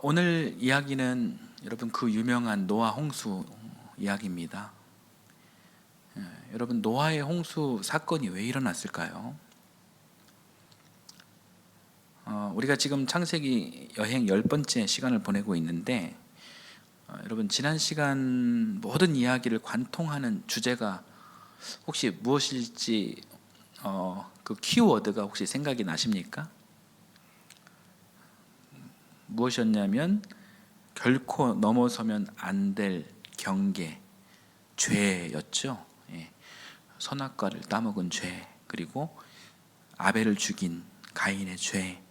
오늘 이야기는 여러분 그 유명한 노아 홍수 이야기입니다. 여러분 노아의 홍수 사건이 왜 일어났을까요? 우리가 지금 창세기 여행 10번째 시간을 보내고 있는데 여러분 지난 시간 모든 이야기를 관통하는 주제가 혹시 무엇일지 그 키워드가 혹시 생각이 나십니까? 무엇이었냐면 결코 넘어서면 안 될 경계, 죄였죠. 선악과를 따먹은 죄, 그리고 아벨을 죽인 가인의 죄,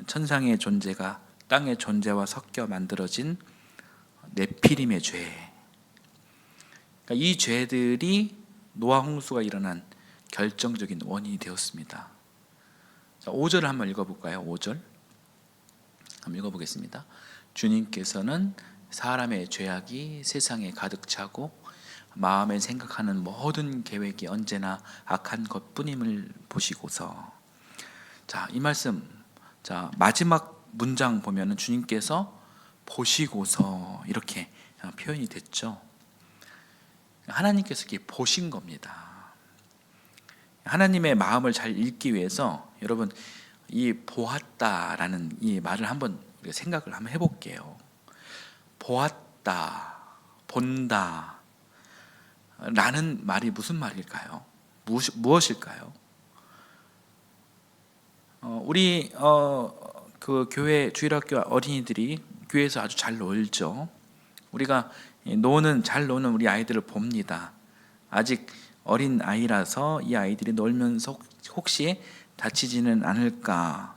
천상의 존재가 땅의 존재와 섞여 만들어진 네피림의 죄. 그러니까 이 죄들이 노아 홍수가 일어난 결정적인 원인이 되었습니다. 자, 5절을 한번 읽어볼까요? 5절 한번 읽어보겠습니다. 주님께서는 사람의 죄악이 세상에 가득 차고 마음에 생각하는 모든 계획이 언제나 악한 것뿐임을 보시고서. 자, 이 말씀, 자 마지막 문장 보면은 주님께서 보시고서 이렇게 표현이 됐죠. 하나님께서 이렇게 보신 겁니다. 하나님의 마음을 잘 읽기 위해서 여러분 이 보았다라는 이 말을 한번 생각을 한번 해볼게요. 보았다, 본다 라는 말이 무슨 말일까요? 무엇일까요? 우리 그 교회 주일학교 어린이들이 교회에서 아주 잘 놀죠. 우리가 잘 노는 우리 아이들을 봅니다. 아직 어린 아이라서 이 아이들이 놀면서 혹시 다치지는 않을까,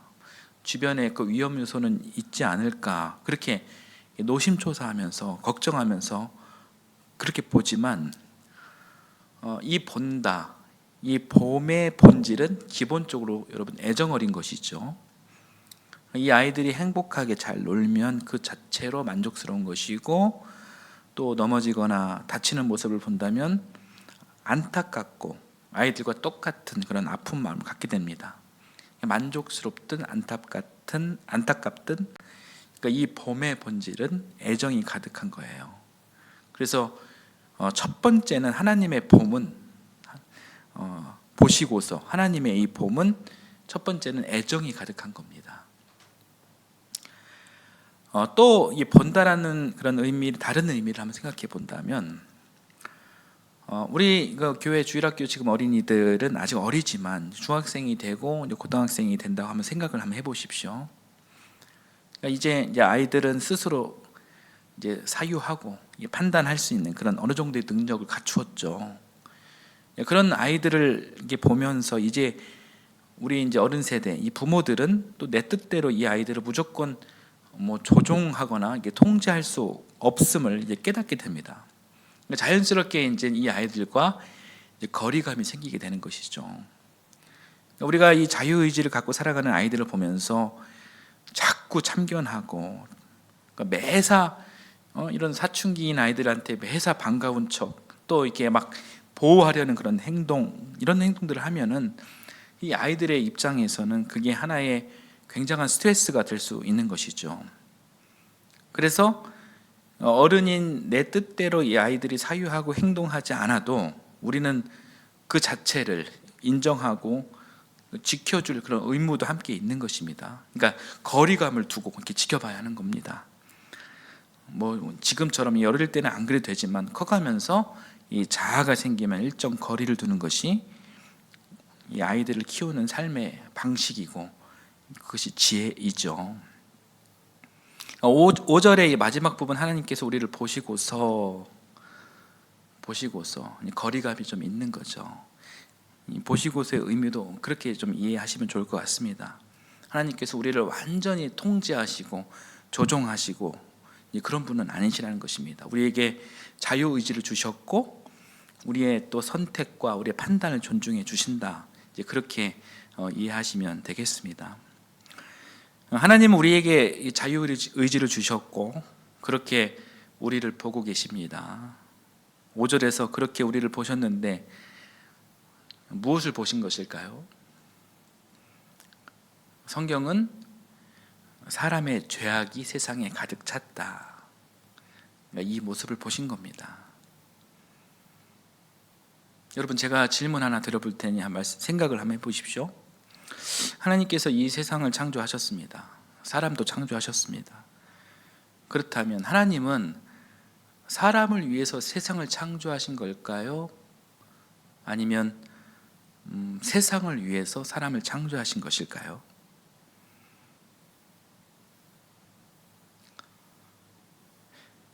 주변에 그 위험 요소는 있지 않을까, 그렇게 노심초사하면서 걱정하면서 그렇게 보지만 이 본다, 이 봄의 본질은 기본적으로 여러분 애정어린 것이죠. 이 아이들이 행복하게 잘 놀면 그 자체로 만족스러운 것이고, 또 넘어지거나 다치는 모습을 본다면 안타깝고 아이들과 똑같은 그런 아픈 마음을 갖게 됩니다. 만족스럽든 안타깝든 그러니까 이 봄의 본질은 애정이 가득한 거예요. 그래서 첫 번째는 하나님의 봄은 보시고서, 하나님의 이 봄은 첫 번째는 애정이 가득한 겁니다. 또 이 본다라는 그런 다른 의미를 한번 생각해 본다면, 우리 교회 주일학교 지금 어린이들은 아직 어리지만 중학생이 되고 이제 고등학생이 된다고 하면 생각을 한번 해보십시오. 그러니까 이제 아이들은 스스로 이제 사유하고 판단할 수 있는 그런 어느 정도의 능력을 갖추었죠. 그런 아이들을 이렇게 보면서 이제 우리 이제 어른 세대, 이 부모들은 또 내 뜻대로 이 아이들을 무조건 조종하거나 이게 통제할 수 없음을 이제 깨닫게 됩니다. 자연스럽게 이제 이 아이들과 이제 거리감이 생기게 되는 것이죠. 우리가 이 자유의지를 갖고 살아가는 아이들을 보면서 자꾸 참견하고, 그러니까 매사 이런 사춘기인 아이들한테 매사 반가운 척, 또 이렇게 막 보호하려는 그런 행동, 이런 행동들을 하면은 이 아이들의 입장에서는 그게 하나의 굉장한 스트레스가 될 수 있는 것이죠. 그래서 어른인 내 뜻대로 이 아이들이 사유하고 행동하지 않아도 우리는 그 자체를 인정하고 지켜줄 그런 의무도 함께 있는 것입니다. 그러니까 거리감을 두고 이렇게 지켜봐야 하는 겁니다. 지금처럼 어릴 때는 안 그래도 되지만 커가면서 이 자아가 생기면 일정 거리를 두는 것이 이 아이들을 키우는 삶의 방식이고, 그것이 지혜이죠. 5절의 이 마지막 부분, 하나님께서 우리를 보시고서 거리감이 좀 있는 거죠. 이 보시고서의 의미도 그렇게 좀 이해하시면 좋을 것 같습니다. 하나님께서 우리를 완전히 통제하시고 조종하시고 그런 분은 아니시라는 것입니다. 우리에게 자유의지를 주셨고 우리의 또 선택과 우리의 판단을 존중해 주신다, 이제 그렇게 이해하시면 되겠습니다. 하나님은 우리에게 자유의지를 주셨고 그렇게 우리를 보고 계십니다. 5절에서 그렇게 우리를 보셨는데 무엇을 보신 것일까요? 성경은 사람의 죄악이 세상에 가득 찼다. 이 모습을 보신 겁니다. 여러분, 제가 질문 하나 드려볼 테니 한번 생각을 한번 해보십시오. 하나님께서 이 세상을 창조하셨습니다. 사람도 창조하셨습니다. 그렇다면 하나님은 사람을 위해서 세상을 창조하신 걸까요? 아니면 세상을 위해서 사람을 창조하신 것일까요?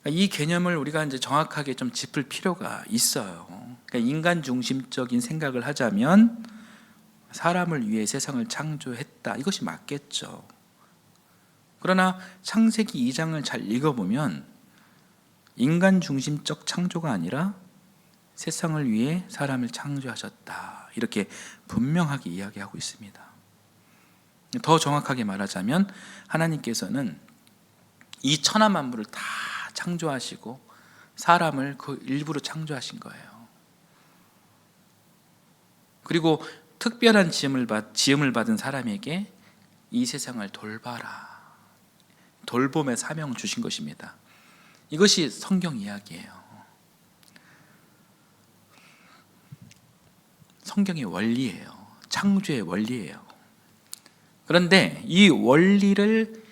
이 개념을 우리가 이제 정확하게 좀 짚을 필요가 있어요. 그러니까 인간 중심적인 생각을 하자면 사람을 위해 세상을 창조했다. 이것이 맞겠죠. 그러나 창세기 2장을 잘 읽어보면 인간 중심적 창조가 아니라 세상을 위해 사람을 창조하셨다. 이렇게 분명하게 이야기하고 있습니다. 더 정확하게 말하자면 하나님께서는 이 천하 만물을 다 창조하시고 사람을 그 일부로 창조하신 거예요. 그리고 특별한 지음을 받은 사람에게 이 세상을 돌봐라. 돌봄의 사명을 주신 것입니다. 이것이 성경 이야기예요. 성경의 원리예요. 창조의 원리예요. 그런데 이 원리를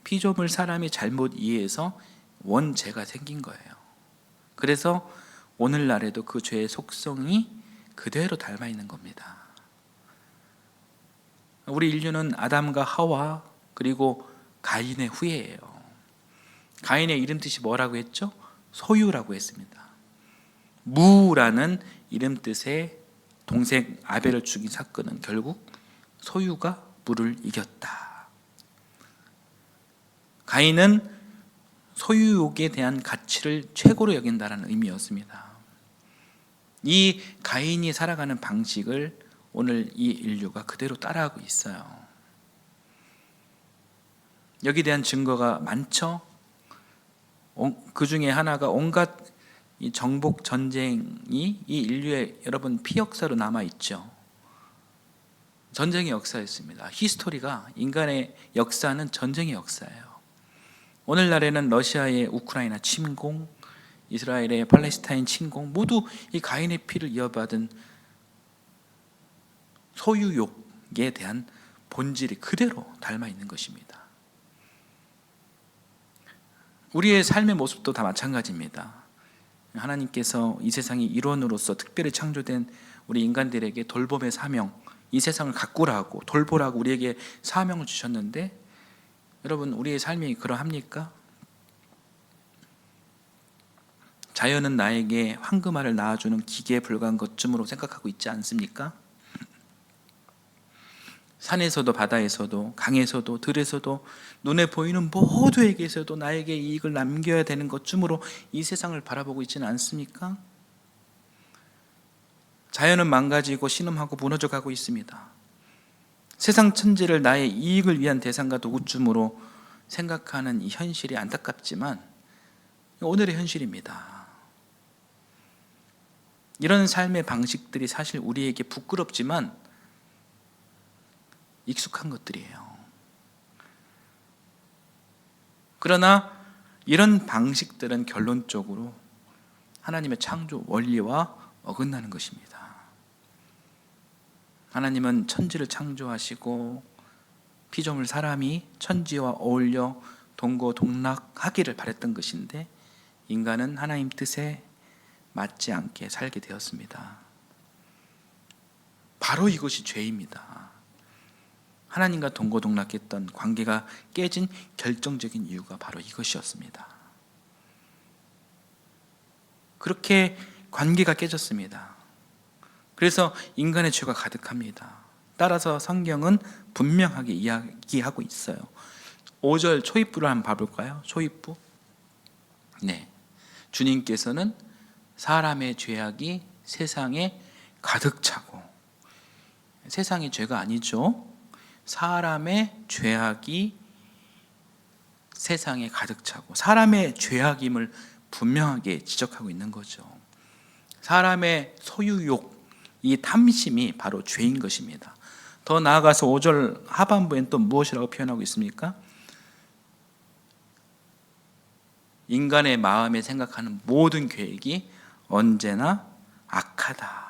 피조물 사람이 잘못 이해해서 원죄가 생긴 거예요. 그래서 오늘날에도 그 죄의 속성이 그대로 닮아 있는 겁니다. 우리 인류는 아담과 하와 그리고 가인의 후예예요. 가인의 이름 뜻이 뭐라고 했죠? 소유라고 했습니다. 무라는 이름 뜻의 동생 아벨을 죽인 사건은 결국 소유가 무를 이겼다. 가인은 소유욕에 대한 가치를 최고로 여긴다는 의미였습니다. 이 가인이 살아가는 방식을 오늘 이 인류가 그대로 따라하고 있어요. 여기에 대한 증거가 많죠. 그 중에 하나가 온갖 이 정복 전쟁이 이 인류의 여러분 피역사로 남아 있죠. 전쟁의 역사였습니다. 히스토리가 인간의 역사는 전쟁의 역사예요. 오늘날에는 러시아의 우크라이나 침공, 이스라엘의 팔레스타인 침공 모두 이 가인의 피를 이어받은 소유욕에 대한 본질이 그대로 닮아 있는 것입니다. 우리의 삶의 모습도 다 마찬가지입니다. 하나님께서 이 세상의 일원으로서 특별히 창조된 우리 인간들에게 돌봄의 사명, 이 세상을 가꾸라고 돌보라고 우리에게 사명을 주셨는데 여러분, 우리의 삶이 그러합니까? 자연은 나에게 황금알을 낳아주는 기계에 불과한 것쯤으로 생각하고 있지 않습니까? 산에서도 바다에서도 강에서도 들에서도 눈에 보이는 모두에게서도 나에게 이익을 남겨야 되는 것쯤으로 이 세상을 바라보고 있지는 않습니까? 자연은 망가지고 신음하고 무너져가고 있습니다. 세상 천지를 나의 이익을 위한 대상과 도구쯤으로 생각하는 이 현실이 안타깝지만 오늘의 현실입니다. 이런 삶의 방식들이 사실 우리에게 부끄럽지만 익숙한 것들이에요. 그러나 이런 방식들은 결론적으로 하나님의 창조 원리와 어긋나는 것입니다. 하나님은 천지를 창조하시고 피조물 사람이 천지와 어울려 동고동락하기를 바랬던 것인데 인간은 하나님 뜻에 맞지 않게 살게 되었습니다. 바로 이것이 죄입니다. 하나님과 동고동락했던 관계가 깨진 결정적인 이유가 바로 이것이었습니다. 그렇게 관계가 깨졌습니다. 그래서 인간의 죄가 가득합니다. 따라서 성경은 분명하게 이야기하고 있어요. 5절 초입부를 한번 봐볼까요? 초입부. 네, 주님께서는 사람의 죄악이 세상에 가득 차고, 세상의 죄가 아니죠. 사람의 죄악이 세상에 가득 차고 사람의 죄악임을 분명하게 지적하고 있는 거죠. 사람의 소유욕, 이 탐심이 바로 죄인 것입니다. 더 나아가서 5절 하반부엔 또 무엇이라고 표현하고 있습니까? 인간의 마음에 생각하는 모든 계획이 언제나 악하다.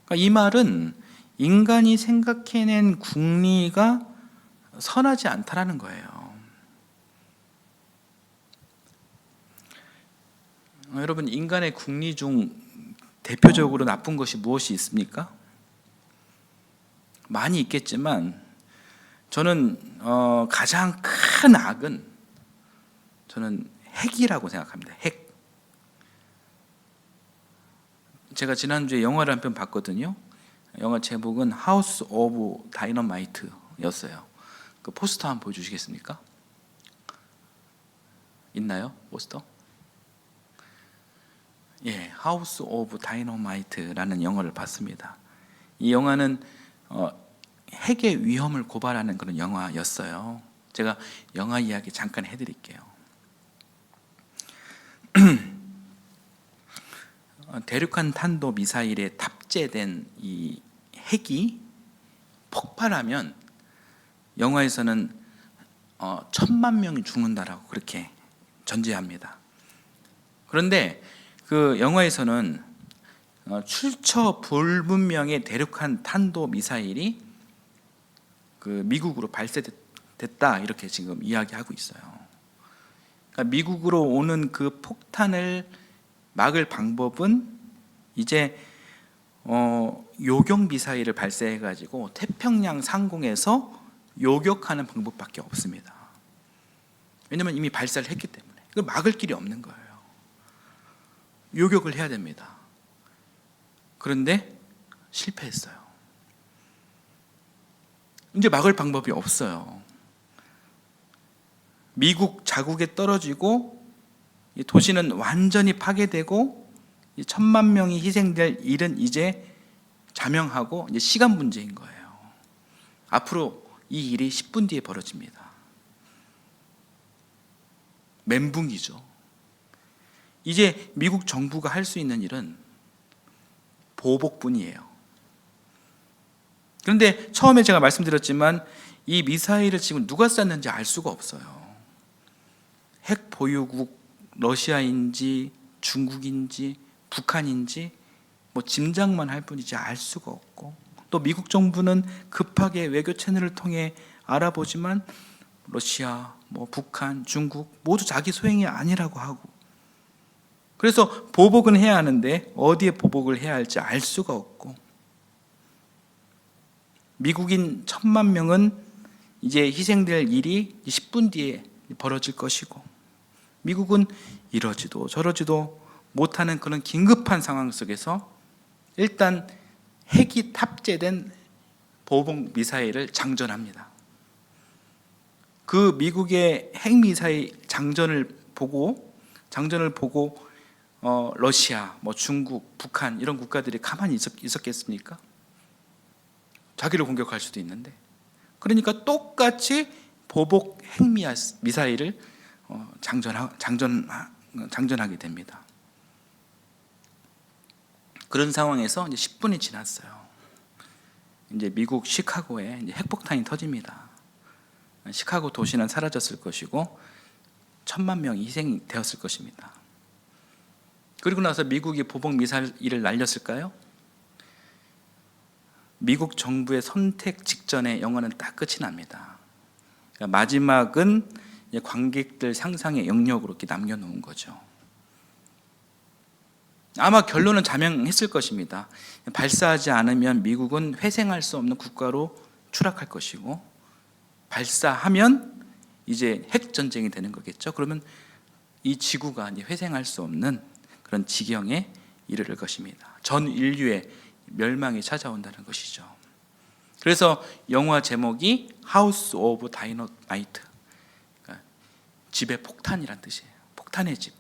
그러니까 이 말은 인간이 생각해낸 궁리가 선하지 않다라는 거예요. 여러분, 인간의 궁리 중 대표적으로 나쁜 것이 무엇이 있습니까? 많이 있겠지만 저는 가장 큰 악은 저는 핵이라고 생각합니다. 핵. 제가 지난주에 영화를 한 편 봤거든요. 영화 제목은 하우스 오브 다이너마이트였어요. 그 포스터 한번 보여주시겠습니까? 있나요? 포스터? 예, 하우스 오브 다이너마이트라는 영화를 봤습니다. 이 영화는 핵의 위험을 고발하는 그런 영화였어요. 제가 영화 이야기 잠깐 해드릴게요. 대륙간 탄도 미사일에 탑재된 이 핵이 폭발하면 영화에서는 1,000만 명이 죽는다라고 그렇게 전제합니다. 그런데 그 영화에서는 출처 불분명의 대륙간 탄도 미사일이 그 미국으로 발사됐다 이렇게 지금 이야기하고 있어요. 그러니까 미국으로 오는 그 폭탄을 막을 방법은 이제 요격 미사일을 발사해 가지고 태평양 상공에서 요격하는 방법밖에 없습니다. 왜냐하면 이미 발사를 했기 때문에 그걸 막을 길이 없는 거예요. 요격을 해야 됩니다. 그런데 실패했어요. 이제 막을 방법이 없어요. 미국 자국에 떨어지고 도시는 완전히 파괴되고 1,000만 명이 희생될 일은 이제 자명하고 이제 시간 문제인 거예요. 앞으로 이 일이 10분 뒤에 벌어집니다. 멘붕이죠. 이제 미국 정부가 할 수 있는 일은 보복뿐이에요. 그런데 처음에 제가 말씀드렸지만 이 미사일을 지금 누가 쐈는지 알 수가 없어요. 핵 보유국 러시아인지 중국인지 북한인지 뭐 짐작만 할 뿐이지 알 수가 없고, 또 미국 정부는 급하게 외교 채널을 통해 알아보지만 러시아, 뭐 북한, 중국 모두 자기 소행이 아니라고 하고, 그래서 보복은 해야 하는데 어디에 보복을 해야 할지 알 수가 없고, 미국인 1,000만 명은 이제 희생될 일이 10분 뒤에 벌어질 것이고, 미국은 이러지도 저러지도 못하는 그런 긴급한 상황 속에서 일단 핵이 탑재된 보복 미사일을 장전합니다. 그 미국의 핵미사일 장전을 보고 러시아, 뭐 중국, 북한 이런 국가들이 가만히 있었겠습니까? 자기를 공격할 수도 있는데. 그러니까 똑같이 보복 핵미사일을 장전하게 됩니다. 그런 상황에서 이제 10분이 지났어요. 이제 미국 시카고에 이제 핵폭탄이 터집니다. 시카고 도시는 사라졌을 것이고 1,000만 명이 희생이 되었을 것입니다. 그리고 나서 미국이 보복 미사일을 날렸을까요? 미국 정부의 선택 직전에 영화는 딱 끝이 납니다. 그러니까 마지막은 관객들 상상의 영역으로 이렇게 남겨놓은 거죠. 아마 결론은 자명했을 것입니다. 발사하지 않으면 미국은 회생할 수 없는 국가로 추락할 것이고, 발사하면 이제 핵전쟁이 되는 거겠죠. 그러면 이 지구가 이제 회생할 수 없는 그런 지경에 이르를 것입니다. 전 인류의 멸망이 찾아온다는 것이죠. 그래서 영화 제목이 하우스 오브 다이너마이트, 그러니까 집의 폭탄이란 뜻이에요. 폭탄의 집.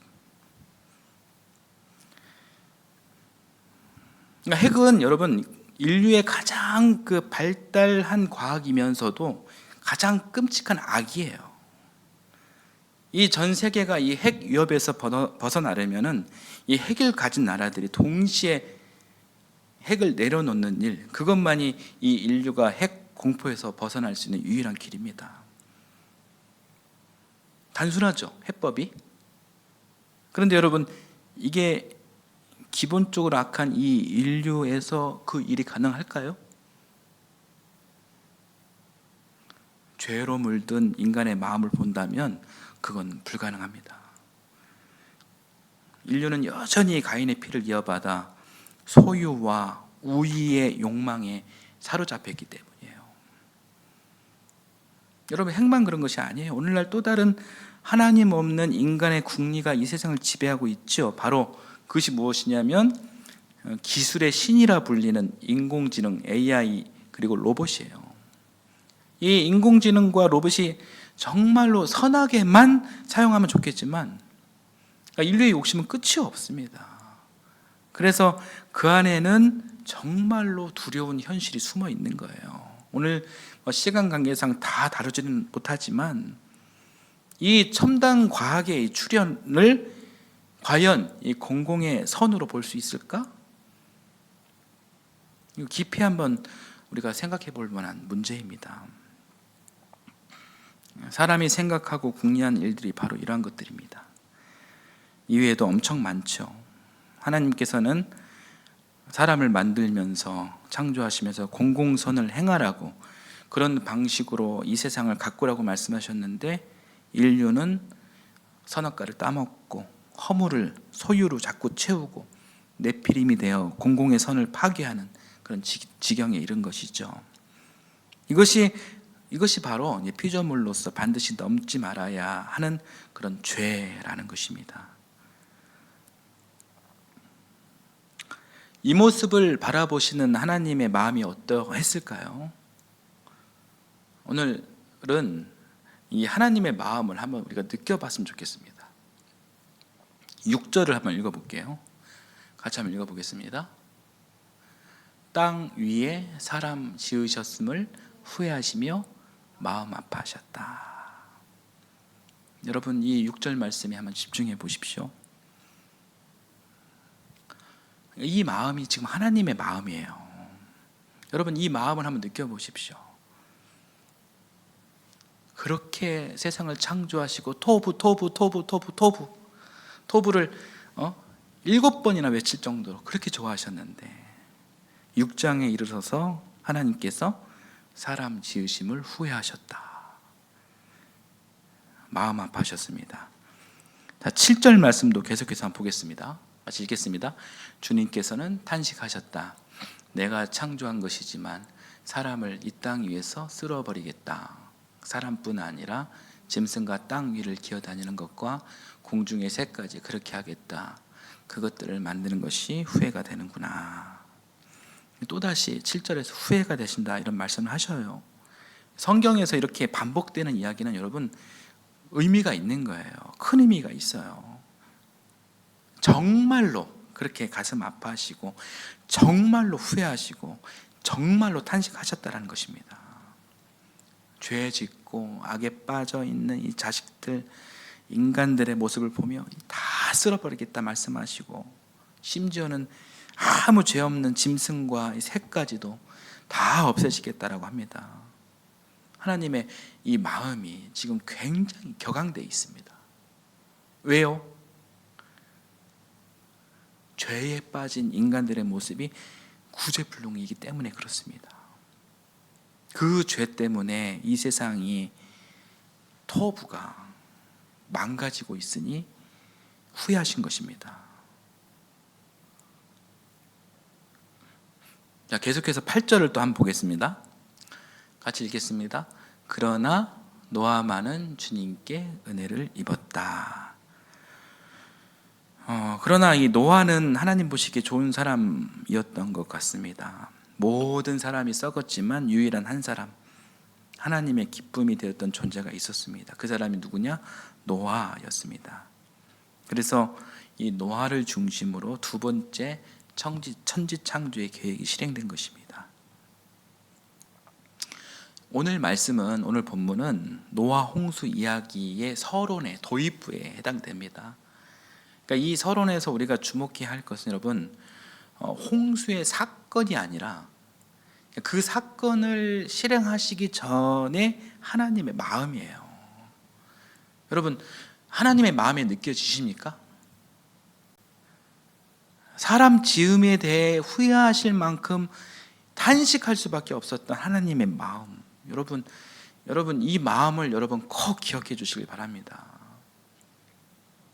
그러니까 핵은 여러분 인류의 가장 그 발달한 과학이면서도 가장 끔찍한 악이에요. 이 전 세계가 이 핵 위협에서 벗어나려면은 이 핵을 가진 나라들이 동시에 핵을 내려놓는 일, 그것만이 이 인류가 핵 공포에서 벗어날 수 있는 유일한 길입니다. 단순하죠, 해법이. 그런데 여러분, 이게 기본적으로 악한 이 인류에서 그 일이 가능할까요? 죄로 물든 인간의 마음을 본다면 그건 불가능합니다. 인류는 여전히 가인의 피를 이어받아 소유와 우위의 욕망에 사로잡혔기 때문이에요. 여러분, 핵만 그런 것이 아니에요. 오늘날 또 다른 하나님 없는 인간의 궁리가 이 세상을 지배하고 있죠. 바로 그것이 무엇이냐면 기술의 신이라 불리는 인공지능, AI, 그리고 로봇이에요. 이 인공지능과 로봇이 정말로 선하게만 사용하면 좋겠지만 인류의 욕심은 끝이 없습니다. 그래서 그 안에는 정말로 두려운 현실이 숨어 있는 거예요. 오늘 시간 관계상 다 다루지는 못하지만 이 첨단 과학의 출현을 과연 이 공공의 선으로 볼 수 있을까? 깊이 한번 우리가 생각해 볼 만한 문제입니다. 사람이 생각하고 궁리한 일들이 바로 이러한 것들입니다. 이외에도 엄청 많죠. 하나님께서는 사람을 만들면서 창조하시면서 공공선을 행하라고 그런 방식으로 이 세상을 가꾸라고 말씀하셨는데 인류는 선악과를 따먹고 허물을 소유로 자꾸 채우고 네피림이 되어 공공의 선을 파괴하는 그런 지경에 이른 것이죠. 이것이 바로 피조물로서 반드시 넘지 말아야 하는 그런 죄라는 것입니다. 이 모습을 바라보시는 하나님의 마음이 어떠했을까요? 오늘은 이 하나님의 마음을 한번 우리가 느껴봤으면 좋겠습니다. 6절을 한번 읽어볼게요. 같이 한번 읽어보겠습니다. 땅 위에 사람 지으셨음을 후회하시며 마음 아파하셨다. 여러분, 이 6절 말씀에 한번 집중해 보십시오. 이 마음이 지금 하나님의 마음이에요. 여러분, 이 마음을 한번 느껴보십시오. 그렇게 세상을 창조하시고 토부를 7번이나 외칠 정도로 그렇게 좋아하셨는데 6장에 이르러서 하나님께서 사람 지으심을 후회하셨다. 마음 아파하셨습니다. 자, 7절 말씀도 계속해서 한번 보겠습니다. 같이 읽겠습니다. 주님께서는 탄식하셨다. 내가 창조한 것이지만 사람을 이 땅 위에서 쓸어버리겠다. 사람뿐 아니라 짐승과 땅 위를 기어다니는 것과 공중의 새까지 그렇게 하겠다. 그것들을 만드는 것이 후회가 되는구나. 또다시 7절에서 후회가 되신다 이런 말씀을 하셔요. 성경에서 이렇게 반복되는 이야기는 여러분 의미가 있는 거예요. 큰 의미가 있어요. 정말로 그렇게 가슴 아파하시고 정말로 후회하시고 정말로 탄식하셨다는 것입니다. 죄 짓고 악에 빠져 있는 이 자식들, 인간들의 모습을 보며 다 쓸어버리겠다 말씀하시고 심지어는 아무 죄 없는 짐승과 새까지도 다 없애시겠다라고 합니다. 하나님의 이 마음이 지금 굉장히 격앙되어 있습니다. 왜요? 죄에 빠진 인간들의 모습이 구제불능이기 때문에 그렇습니다. 그 죄 때문에 이 세상이 토부가 망가지고 있으니 후회하신 것입니다. 자, 계속해서 8절을 또 한번 보겠습니다. 같이 읽겠습니다. 그러나 노아만은 주님께 은혜를 입었다. 그러나 이 노아는 하나님 보시기에 좋은 사람이었던 것 같습니다. 모든 사람이 썩었지만 유일한 한 사람, 하나님의 기쁨이 되었던 존재가 있었습니다. 그 사람이 누구냐? 노아였습니다. 그래서 이 노아를 중심으로 두 번째 천지창조의 계획이 실행된 것입니다. 오늘 말씀은, 오늘 본문은 노아 홍수 이야기의 서론의 도입부에 해당됩니다. 그러니까 이 서론에서 우리가 주목해야 할 것은 여러분, 홍수의 사건이 아니라 그 사건을 실행하시기 전에 하나님의 마음이에요. 여러분, 하나님의 마음이 느껴지십니까? 사람 지음에 대해 후회하실 만큼 탄식할 수밖에 없었던 하나님의 마음, 여러분 이 마음을 여러분 꼭 기억해 주시길 바랍니다.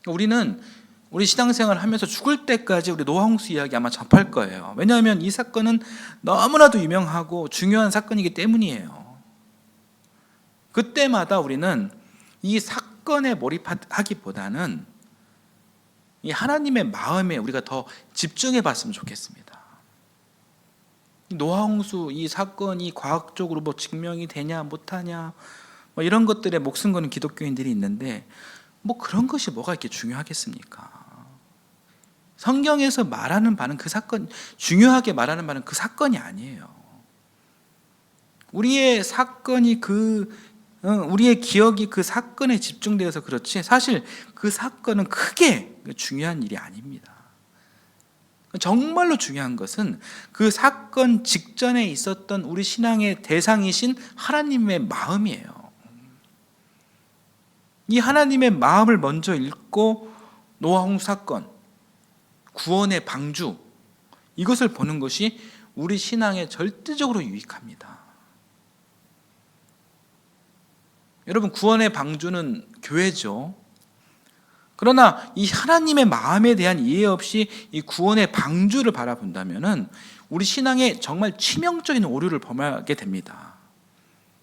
우리는 우리 신앙생활을 하면서 죽을 때까지 우리 노아홍수 이야기 아마 접할 거예요. 왜냐하면 이 사건은 너무나도 유명하고 중요한 사건이기 때문이에요. 그때마다 우리는 이 사건에 몰입하기보다는 이 하나님의 마음에 우리가 더 집중해 봤으면 좋겠습니다. 노아홍수 이 사건이 과학적으로 뭐 증명이 되냐 못하냐 뭐 이런 것들에 목숨 거는 기독교인들이 있는데 뭐 그런 것이 뭐가 이렇게 중요하겠습니까? 성경에서 말하는 바는 그 사건, 중요하게 말하는 바는 그 사건이 아니에요. 우리의 사건이 우리의 기억이 그 사건에 집중되어서 그렇지 사실 그 사건은 크게 중요한 일이 아닙니다. 정말로 중요한 것은 그 사건 직전에 있었던 우리 신앙의 대상이신 하나님의 마음이에요. 이 하나님의 마음을 먼저 읽고 노아홍수 사건, 구원의 방주, 이것을 보는 것이 우리 신앙에 절대적으로 유익합니다. 여러분, 구원의 방주는 교회죠. 그러나 이 하나님의 마음에 대한 이해 없이 이 구원의 방주를 바라본다면 우리 신앙에 정말 치명적인 오류를 범하게 됩니다.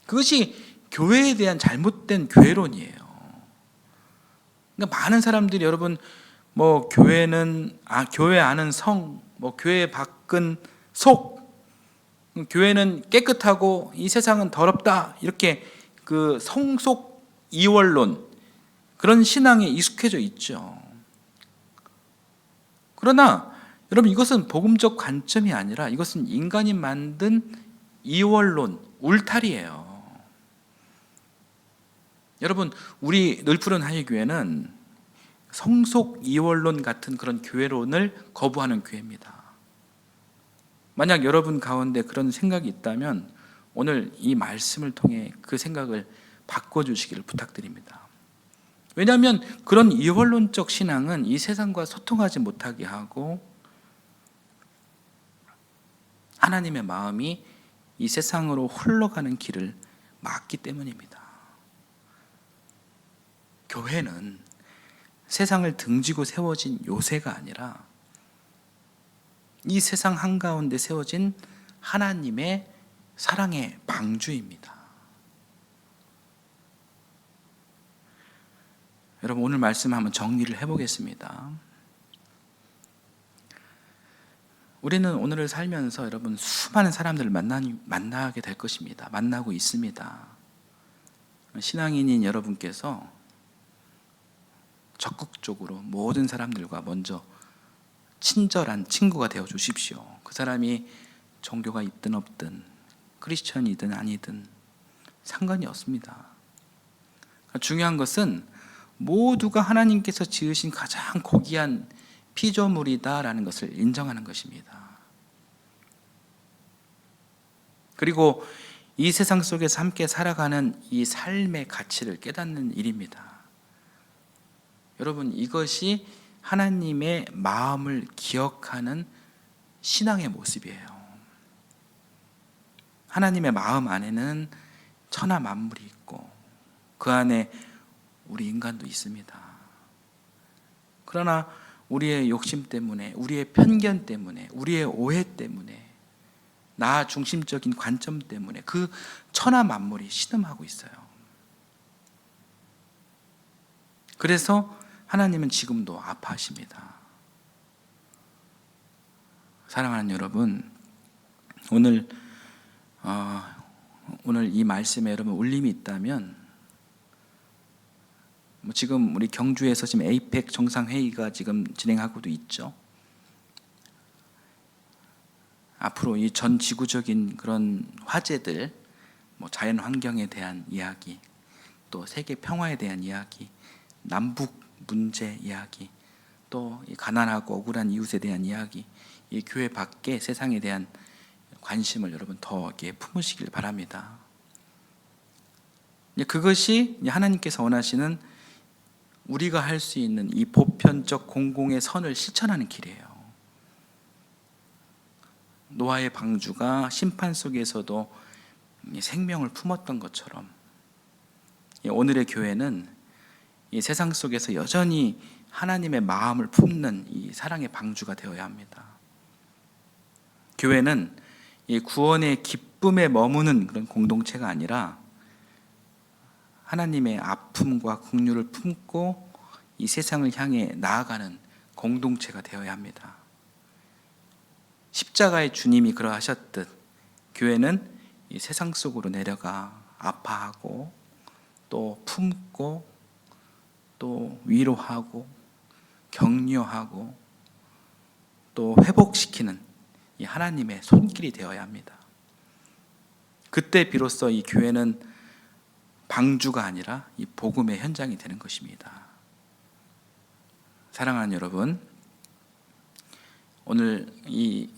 그것이 교회에 대한 잘못된 교회론이에요. 그러니까 많은 사람들이 여러분 뭐 교회는 교회 안은 성, 뭐 교회 밖은 속, 교회는 깨끗하고 이 세상은 더럽다 이렇게 그 성속 이원론 그런 신앙에 익숙해져 있죠. 그러나 여러분 이것은 복음적 관점이 아니라 이것은 인간이 만든 이원론, 울타리예요. 여러분 우리 늘푸른 하이교회는 성속 이원론 같은 그런 교회론을 거부하는 교회입니다. 만약 여러분 가운데 그런 생각이 있다면 오늘 이 말씀을 통해 그 생각을 바꿔주시기를 부탁드립니다. 왜냐하면 그런 이원론적 신앙은 이 세상과 소통하지 못하게 하고 하나님의 마음이 이 세상으로 흘러가는 길을 막기 때문입니다. 교회는 세상을 등지고 세워진 요새가 아니라 이 세상 한가운데 세워진 하나님의 사랑의 방주입니다. 여러분 오늘 말씀 한번 정리를 해보겠습니다. 우리는 오늘을 살면서 여러분 수많은 사람들을 만나게 될 것입니다. 만나고 있습니다. 신앙인인 여러분께서 적극적으로 모든 사람들과 먼저 친절한 친구가 되어 주십시오. 그 사람이 종교가 있든 없든 크리스천이든 아니든 상관이 없습니다. 중요한 것은 모두가 하나님께서 지으신 가장 고귀한 피조물이다라는 것을 인정하는 것입니다. 그리고 이 세상 속에서 함께 살아가는 이 삶의 가치를 깨닫는 일입니다. 여러분 이것이 하나님의 마음을 기억하는 신앙의 모습이에요. 하나님의 마음 안에는 천하 만물이 있고 그 안에 우리 인간도 있습니다. 그러나 우리의 욕심 때문에, 우리의 편견 때문에, 우리의 오해 때문에, 나 중심적인 관점 때문에 그 천하 만물이 신음하고 있어요. 그래서 하나님은 지금도 아파하십니다. 사랑하는 여러분, 오늘 이 말씀에 여러분 울림이 있다면 지금 우리 경주에서 지금 에이펙 정상회의가 지금 진행하고도 있죠. 앞으로 이 전 지구적인 그런 화제들, 자연 환경에 대한 이야기, 또 세계 평화에 대한 이야기, 남북 문제 이야기, 또 가난하고 억울한 이웃에 대한 이야기, 이 교회 밖에 세상에 대한 관심을 여러분 더 이렇게 품으시길 바랍니다. 그것이 하나님께서 원하시는 우리가 할 수 있는 이 보편적 공공의 선을 실천하는 길이에요. 노아의 방주가 심판 속에서도 생명을 품었던 것처럼 오늘의 교회는 이 세상 속에서 여전히 하나님의 마음을 품는 이 사랑의 방주가 되어야 합니다. 교회는 이 구원의 기쁨에 머무는 그런 공동체가 아니라 하나님의 아픔과 긍휼을 품고 이 세상을 향해 나아가는 공동체가 되어야 합니다. 십자가의 주님이 그러하셨듯 교회는 이 세상 속으로 내려가 아파하고 또 품고 또 위로하고 격려하고 또 회복시키는 이 하나님의 손길이 되어야 합니다. 그때 비로소 이 교회는 방주가 아니라 이 복음의 현장이 되는 것입니다. 사랑하는 여러분, 오늘 이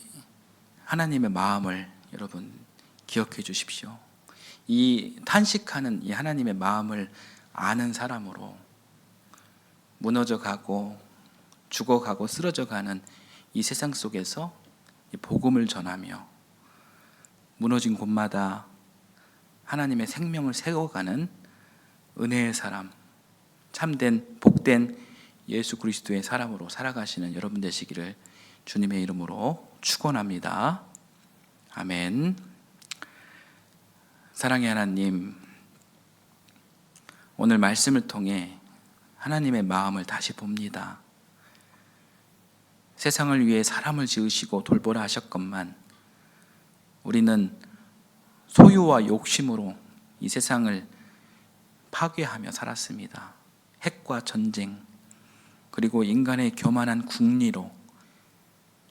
하나님의 마음을 여러분 기억해 주십시오. 이 탄식하는 이 하나님의 마음을 아는 사람으로 무너져가고 죽어가고 쓰러져가는 이 세상 속에서 이 복음을 전하며 무너진 곳마다 하나님의 생명을 세워가는 은혜의 사람, 참된 복된 예수 그리스도의 사람으로 살아가시는 여러분 되시기를 주님의 이름으로 축원합니다. 아멘. 사랑의 하나님, 오늘 말씀을 통해 하나님의 마음을 다시 봅니다. 세상을 위해 사람을 지으시고 돌보라 하셨건만 우리는 소유와 욕심으로 이 세상을 파괴하며 살았습니다. 핵과 전쟁, 그리고 인간의 교만한 궁리로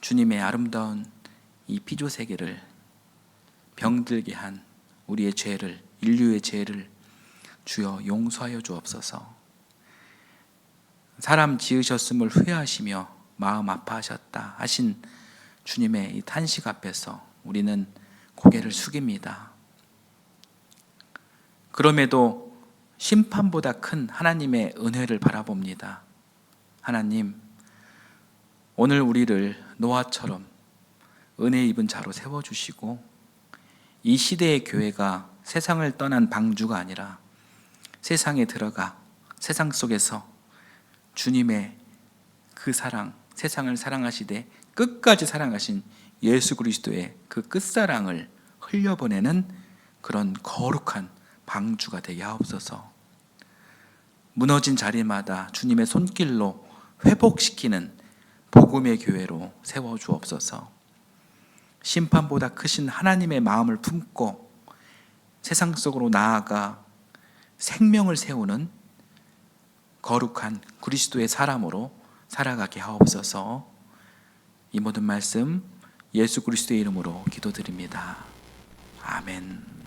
주님의 아름다운 이 피조 세계를 병들게 한 우리의 죄를, 인류의 죄를 주여 용서하여 주옵소서. 사람 지으셨음을 후회하시며 마음 아파하셨다 하신 주님의 이 탄식 앞에서 우리는 고개를 숙입니다. 그럼에도 심판보다 큰 하나님의 은혜를 바라봅니다. 하나님, 오늘 우리를 노아처럼 은혜 입은 자로 세워주시고 이 시대의 교회가 세상을 떠난 방주가 아니라 세상에 들어가 세상 속에서 주님의 그 사랑, 세상을 사랑하시되 끝까지 사랑하신 예수 그리스도의 그 끝사랑을 흘려보내는 그런 거룩한 방주가 되게 하옵소서. 무너진 자리마다 주님의 손길로 회복시키는 복음의 교회로 세워주옵소서. 심판보다 크신 하나님의 마음을 품고 세상 속으로 나아가 생명을 세우는 거룩한 그리스도의 사람으로 살아가게 하옵소서. 이 모든 말씀 예수 그리스도의 이름으로 기도드립니다. 아멘.